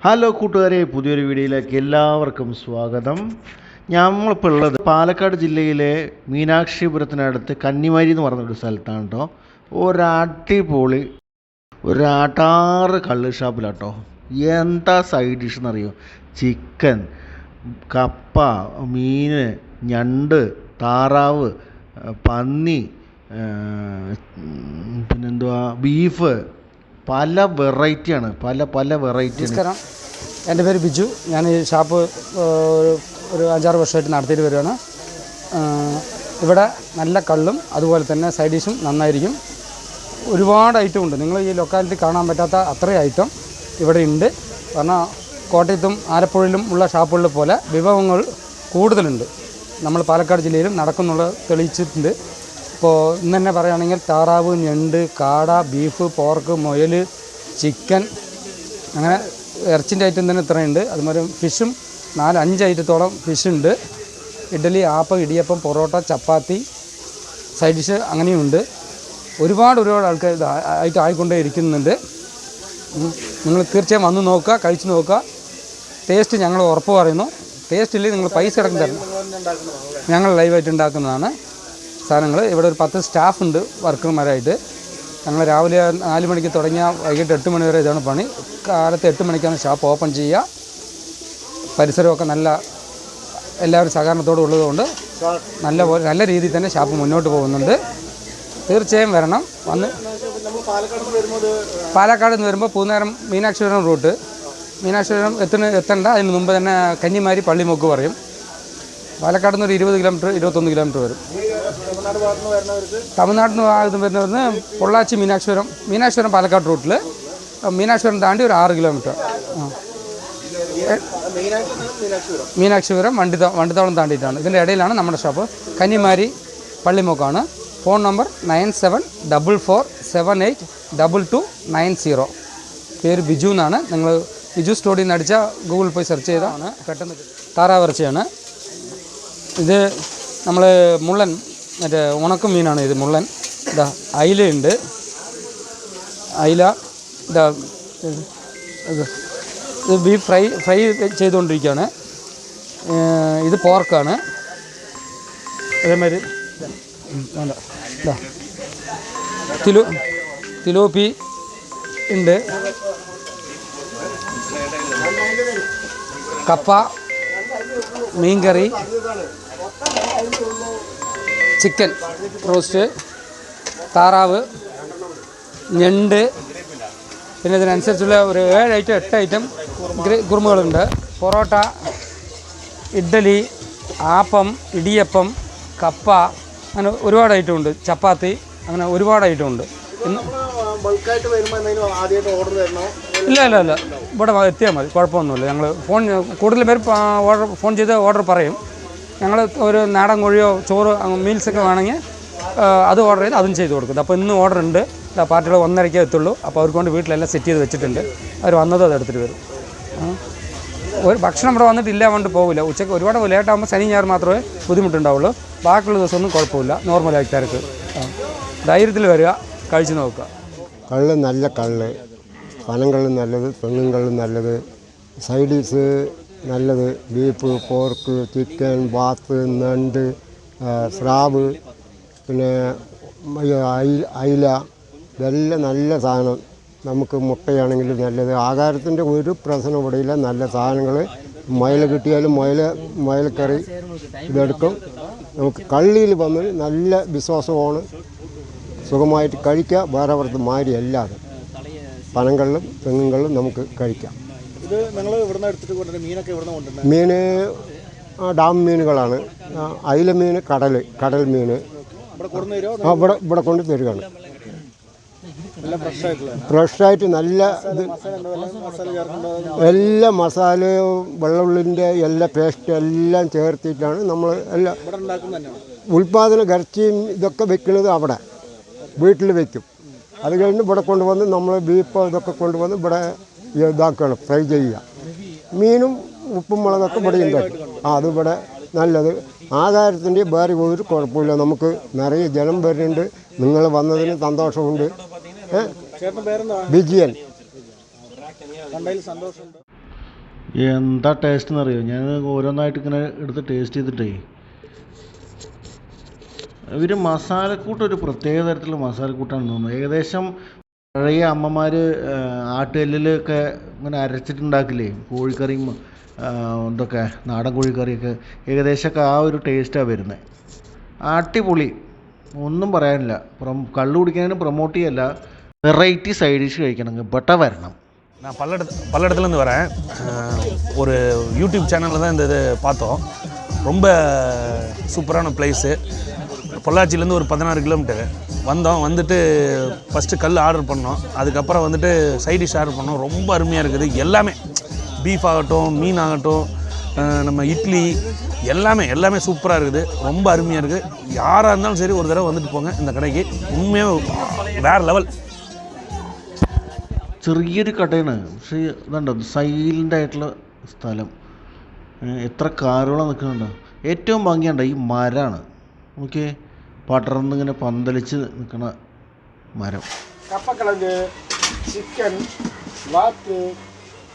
Hello കൂട്ടുകാരെ, പുതിയൊരു വീഡിയോയിലേക്ക് എല്ലാവർക്കും സ്വാഗതം. നമ്മളിപ്പോൾ ഉള്ളത് പാലക്കാട് ജില്ലയിലെ മീനാക്ഷിപുരത്തിനടുത്ത് കന്നിമാരി എന്ന് പറഞ്ഞൊരു സ്ഥലത്താണ് കേട്ടോ. ഒരടിപൊളി ഒരു ആട്ടാറ് കള്ള് ഷാപ്പിലാട്ടോ. എന്താ സൈഡ് ഡിഷ് എന്നറിയോ? ചിക്കൻ, കപ്പ, മീൻ, ഞണ്ട്, താറാവ്, പന്നി, പിന്നെന്തുവാ, ബീഫ്, പല വെറൈറ്റിയാണ്. പല വെറൈറ്റി. നമസ്കാരം, എൻ്റെ പേര് ബിജു. ഞാൻ ഈ ഷാപ്പ് ഒരു 5-6 വർഷമായിട്ട് നടത്തിയിട്ട് വരികയാണ്. ഇവിടെ നല്ല കള്ളും അതുപോലെ തന്നെ സൈഡ് ഡിഷും നന്നായിരിക്കും. ഒരുപാട് ഐറ്റം ഉണ്ട്. നിങ്ങൾ ഈ ലൊക്കാലിറ്റി കാണാൻ പറ്റാത്ത അത്രയും ഐറ്റം ഇവിടെ ഉണ്ട്. കാരണം കോട്ടയത്തും ആലപ്പുഴയിലും ഉള്ള ഷാപ്പുകളിൽ പോലെ വിഭവങ്ങൾ കൂടുതലുണ്ട്. നമ്മൾ പാലക്കാട് ജില്ലയിലും നടക്കുന്നുള്ള തെളിയിച്ചിട്ടുണ്ട്. ഇപ്പോൾ ഇന്ന് തന്നെ പറയുകയാണെങ്കിൽ താറാവ്, ഞണ്ട്, കാട, ബീഫ്, പോർക്ക്, മുയൽ, ചിക്കൻ, അങ്ങനെ ഇറച്ചിൻ്റെ ഐറ്റം തന്നെ ഇത്രയുണ്ട്. അതുമാതിരി ഫിഷും 4-5 ഐറ്റത്തോളം ഫിഷുണ്ട്. ഇഡ്ഡലി, ആപ്പം, ഇടിയപ്പം, പൊറോട്ട, ചപ്പാത്തി, സൈഡ് ഡിഷ് അങ്ങനെയുണ്ട്. ഒരുപാട് ആൾക്കാർ ആയിട്ട് ആയിക്കൊണ്ടേ ഇരിക്കുന്നുണ്ട്. നിങ്ങൾ തീർച്ചയായും വന്ന് നോക്കുക, കഴിച്ച് നോക്കുക. ടേസ്റ്റ് ഞങ്ങൾ ഉറപ്പ് പറയുന്നു. ടേസ്റ്റ് ഇല്ലെങ്കിൽ നിങ്ങൾ പൈസ അടക്കം തരണം. ഞങ്ങൾ ലൈവായിട്ട് ഉണ്ടാക്കുന്നതാണ് സാധനങ്ങൾ. ഇവിടെ ഒരു 10 സ്റ്റാഫുണ്ട് വർക്കർമാരായിട്ട്. ഞങ്ങൾ രാവിലെ 4 മണിക്ക് തുടങ്ങിയാൽ വൈകിട്ട് 8 മണി വരെ ഇതാണ് പണി. കാലത്ത് 8 മണിക്കാണ് ഷാപ്പ് ഓപ്പൺ ചെയ്യുക. പരിസരമൊക്കെ എല്ലാവരും സഹകരണത്തോടെ ഉള്ളതുകൊണ്ട് നല്ല രീതിയിൽ തന്നെ ഷാപ്പ് മുന്നോട്ട് പോകുന്നുണ്ട്. തീർച്ചയായും വരണം. വന്ന് പാലക്കാട് നിന്ന് വരുമ്പോൾ പൂന്നേരം മീനാക്ഷിപുരം റൂട്ട്. മീനാക്ഷിപുരം എത്തേണ്ട അതിന് മുമ്പ് തന്നെ കന്നിമാരി പള്ളിമുക്ക് പറയും. പാലക്കാട് നിന്ന് ഒരു 20 കിലോമീറ്റർ 21 കിലോമീറ്റർ വരും. തമിഴ്നാട്ടിൽ നിന്ന് വരുന്നവരുന്ന് പൊള്ളാച്ചി, മീനാക്ഷിപുരം പാലക്കാട് റൂട്ടിൽ. മീനാക്ഷിപുരം താണ്ടി ഒരു 6 കിലോമീറ്റർ. മീനാക്ഷിപുരം വണ്ടിത്താവളം താണ്ടിയിട്ടാണ്. ഇതിൻ്റെ ഇടയിലാണ് നമ്മുടെ ഷോപ്പ്. കന്നിമാരി പള്ളിമുക്കാണ്. Phone number 9744782290. പേര് ബിജു എന്നാണ്. നിങ്ങൾ ബിജു സ്റ്റോഡിൽ നിന്ന് അടിച്ചാൽ ഗൂഗിളിൽ പോയി സെർച്ച് ചെയ്താണ് പെട്ടെന്ന്. താറാവിറച്ചിയാണ് ഇത്. നമ്മൾ മുള്ളൻ, മറ്റേ ഉണക്ക മീനാണ് ഇത്. മുള്ളൻ ഇതാ. അയിലയുണ്ട്. അയില ഇതാ. ഇത് ബീഫ് ഫ്രൈ ചെയ്തുകൊണ്ടിരിക്കുകയാണ്. ഇത് പോർക്കാണ്. അതേമാതിരി വേണ്ട ഇതാ തിലോപ്പി ഉണ്ട്. കപ്പ, മീൻകറി, ചിക്കൻ റോസ്റ്റ്, താറാവ്, ഞണ്ട്, പിന്നെ ഇതിനനുസരിച്ചുള്ള ഒരു 7 ഐറ്റം 8 ഐറ്റം കുറുമകളുണ്ട്. പൊറോട്ട, ഇഡ്ഡലി, ആപ്പം, ഇടിയപ്പം, കപ്പ, അങ്ങനെ ഒരുപാട് ഐറ്റം ഉണ്ട്. ചപ്പാത്തി, അങ്ങനെ ഒരുപാട് ഐറ്റം ഉണ്ട്. ഇല്ല ഇവിടെ എത്തിയാൽ മതി, കുഴപ്പമൊന്നുമില്ല. ഞങ്ങൾ കൂടുതൽ പേര് ഫോൺ ചെയ്ത് ഓർഡർ പറയും. ഞങ്ങൾ ഒരു നാടൻ കോഴിയോ ചോറ് മീൽസൊക്കെ വേണമെങ്കിൽ അത് ഓർഡർ ചെയ്ത് അതും ചെയ്ത് കൊടുക്കും. അപ്പോൾ ഇന്ന് ഓർഡർ ഉണ്ട്. പാർട്ടികൾ 1:30 എത്തുള്ളൂ. അപ്പോൾ അവർക്ക് കൊണ്ട് വീട്ടിലെല്ലാം സെറ്റ് ചെയ്ത് വെച്ചിട്ടുണ്ട്. അവർ വന്നതും അത് എടുത്തിട്ട് വരും. ഒരു ഭക്ഷണം ഇവിടെ വന്നിട്ടില്ല കൊണ്ട് പോകില്ല. ഉച്ചയ്ക്ക് ഒരുപാട് ലേറ്റാകുമ്പോൾ ശനി ഞായർ മാത്രമേ ബുദ്ധിമുട്ടുണ്ടാവുള്ളൂ. ബാക്കിയുള്ള ദിവസമൊന്നും കുഴപ്പമില്ല. നോർമലായി തിരക്ക്. ധൈര്യത്തിൽ വരിക, കഴിച്ച് നോക്കുക. കള്ള് നല്ല കള്ള്, പനങ്കള്ള് നല്ലത്, തെങ്ങും കള്ള് നല്ലത്, സൈഡ് ഡിഷ് നല്ലത്, ബീഫ്, പോർക്ക്, ചിക്കൻ, ബാത്ത്, നണ്ട്, സ്രാവ്, പിന്നെ അയില, ഇതെല്ലാം നല്ല സാധനം. നമുക്ക് മുട്ടയാണെങ്കിലും നല്ലത്. ആഹാരത്തിൻ്റെ ഒരു പ്രശ്നം ഇവിടെയില്ല. നല്ല സാധനങ്ങൾ. മുയൽ കിട്ടിയാലും മുയൽക്കറി ഇതെടുക്കും. നമുക്ക് കള്ളിയിൽ വന്ന് നല്ല വിശ്വാസമാണ്. സുഖമായിട്ട് കഴിക്കുക. വേറെ പുറത്ത് മാരി അല്ലാതെ പനങ്കള്ളും തെങ്ങും കള്ളും നമുക്ക് കഴിക്കാം. മീൻ ഡാം മീനുകളാണ്. അയില മീൻ, കടൽ മീൻ ഇവിടെ കൊണ്ട് തരികയാണ്. ഫ്രഷായിട്ട് നല്ല ഇത് എല്ലാ മസാലയും വെള്ളുള്ളിൻ്റെ എല്ലാ പേസ്റ്റ് എല്ലാം ചേർത്തിട്ടാണ് നമ്മൾ എല്ലാം ഉൽപ്പാദന ഇറച്ചിയും ഇതൊക്കെ വെക്കുന്നത്. അവിടെ വീട്ടിൽ വയ്ക്കും. അത് കഴിഞ്ഞ് ഇവിടെ കൊണ്ടുവന്ന് നമ്മൾ ബീഫ് ഇതൊക്കെ കൊണ്ടുവന്ന് ഇവിടെ ഇതാക്കുകയാണ്, ഫ്രൈ ചെയ്യുക. മീനും ഉപ്പും മുളകൊക്കെ ഇവിടെ ഉണ്ടാക്കും. അതിവിടെ നല്ലത്. ആഹാരത്തിൻ്റെ വേറെ ഒരു കുഴപ്പമില്ല. നമുക്ക് നിറയെ ജനം വരുന്നുണ്ട്. നിങ്ങൾ വന്നതിന് സന്തോഷമുണ്ട്. വിജയൻ. എന്താ ടേസ്റ്റ് എന്നറിയോ? ഞാൻ ഓരോന്നായിട്ട് ഇങ്ങനെ എടുത്ത് ടേസ്റ്റ് ചെയ്തിട്ടേ, ഇവർ മസാലക്കൂട്ട് ഒരു പ്രത്യേക തരത്തിലുള്ള മസാലക്കൂട്ടാണെന്ന് തോന്നുന്നു. ഏകദേശം പഴയ അമ്മമാർ ആട്ടുകല്ലിലൊക്കെ ഇങ്ങനെ അരച്ചിട്ടുണ്ടാക്കില്ലേ കോഴിക്കറിയും ഇതൊക്കെ, നാടൻ കോഴിക്കറിയൊക്കെ ഏകദേശമൊക്കെ ആ ഒരു ടേസ്റ്റാണ് വരുന്നത്. അടിപൊളി, ഒന്നും പറയാനില്ല. കള്ളു കുടിക്കാനും പ്രൊമോട്ട് ചെയ്യല്ല, വെറൈറ്റി സൈഡ് ഡിഷ് കഴിക്കണമെങ്കിൽ ഇവിടെ വരണം. நான் பல்லடத்துலேருந்து வரேன். ஒரு யூடியூப் சேனலில் தான் இந்த இது பார்த்தோம். ரொம்ப சூப்பரான பிளேஸு. பொள்ளாச்சிலேருந்து ஒரு 16 கிலோமீட்டர் வந்தோம். வந்துட்டு ஃபஸ்ட்டு கல் ஆர்டர் பண்ணோம். அதுக்கப்புறம் வந்துட்டு சைட் டிஷ் ஆர்டர் பண்ணோம். ரொம்ப அருமையாக இருக்குது. எல்லாமே பீஃப் ஆகட்டும், மீன் ஆகட்டும், நம்ம இட்லி எல்லாமே சூப்பராக இருக்குது. ரொம்ப அருமையாக இருக்குது. யாராக இருந்தாலும் சரி ஒரு தடவை வந்துட்டு போங்க இந்த கடைக்கு. உண்மையாக வேறு லெவல். ചെറിയൊരു കടയാണ്, പക്ഷേ ഇതുണ്ടോ സൈലൻ്റ് ആയിട്ടുള്ള സ്ഥലം. എത്ര കാറുകളാണ് നിൽക്കുന്നുണ്ടോ. ഏറ്റവും ഭംഗിയുണ്ട് ഈ മരമാണ്. ഓക്കെ, പടർന്നിങ്ങനെ പന്തലിച്ച് നിൽക്കണ മരം. கப்பக்கிழங்கு, சிக்கன், வாத்து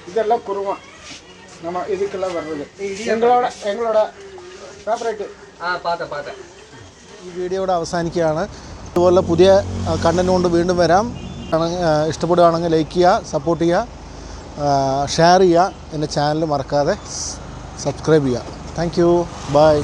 இதெல்லாம் குருமா நம்ம இதுக்கெல்லாம் வர்றது எங்களோட ஃபேவரேட்டு. பார்த்தேன். ഈ വീഡിയോ ഇവിടെ അവസാനിക്കുകയാണ്. ഇതുപോലെ പുതിയ കണ്ടന്റ് കൊണ്ട് വീണ്ടും വരാം. ഇഷ്ടപ്പെടുകയാണെങ്കിൽ ലൈക്ക് ചെയ്യുക, സപ്പോർട്ട് ചെയ്യുക, ഷെയർ ചെയ്യുക. എൻ്റെ ചാനൽ മറക്കാതെ സബ്സ്ക്രൈബ് ചെയ്യുക. Thank you, by.